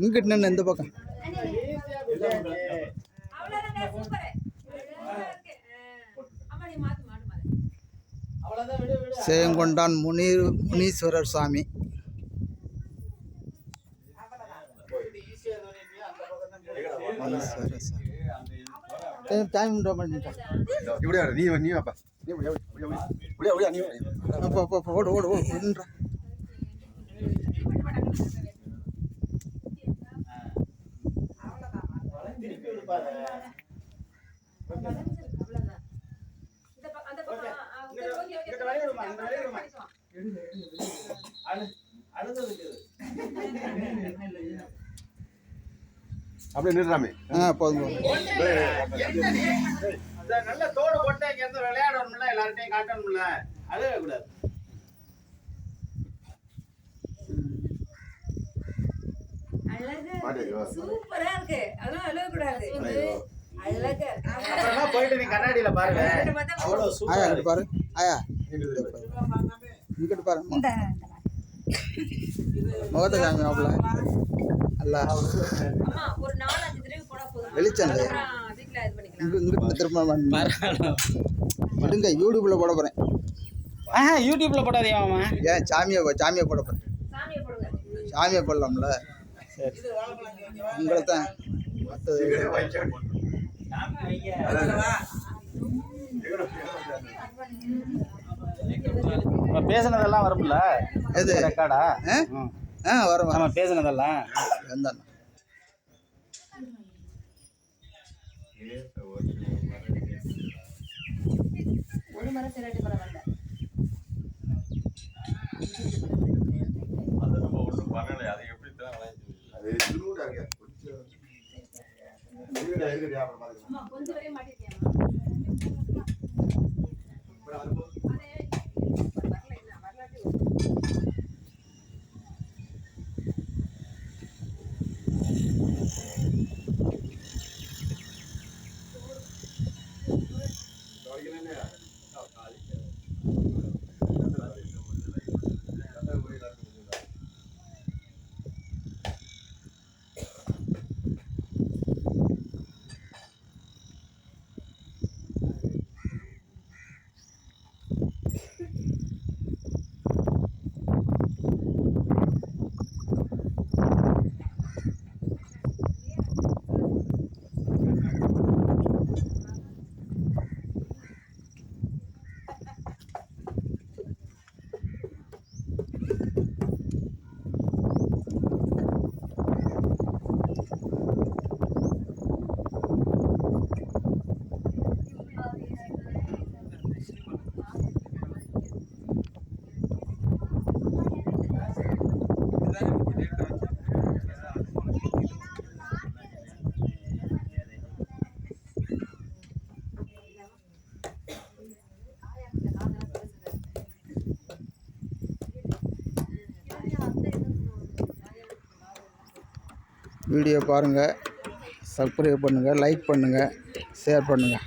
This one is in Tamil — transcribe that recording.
இங்கிட்டு நின்று இந்த பக்கம் சேயங்கொண்டான் முனீஸ்வரர் சாமி. டைம் ஓடு ஓடு ஓடுன்றா. அப்படியே நிறுறாமே. போதும். நல்ல தோடு போட்டு இங்க இருந்து விளையாடணும்ல, எல்லார்ட்டையும் காட்டணும்ல, அழவே கூடாது. சூப்பரா இருக்கு. அதெல்லாம் அழவே கூடாது. அப்புறமா போயிட்டு நீ கண்ணாடியில பாருங்க. அவ்வளவு சூப்பரா இருக்கு பாரு. ஆயா இங்கிட்டு பாரு. முகத்தை காமி மாப்பிள்ள. அல்ல ஒரு 4-5 தடவை போனா போதும். வெளிச்சம் வீட்ல இது பண்ணிக்கலாம். இங்கிட்டு திரும்ப விடுங்க. யூடியூப்ல போட போறேன். யூடியூப்ல போடாதீங்க மாமா. ஏன் சாமியை போட போறேன். சாமியை போடுங்க. சாமியை போடலாம்ல. உங்களை தான் மற்றது பேசுனதெல்லாம் வரும்ல. எது ரெக்கார்டா? வரும். நம்ம பேசுனதெல்லாம் வந்தான். ஒரு மரம் சிரட்டி பரவாயில்ல. அது நம்ம ஒன்றும் பண்ணலை. அது எப்படி தான் அது திருவிழா கொஞ்சம் வரையும் மாட்டிருக்கேன். வீடியோ பாருங்கள், சப்ஸ்கிரைப் பண்ணுங்கள், லைக் பண்ணுங்கள், ஷேர் பண்ணுங்கள்.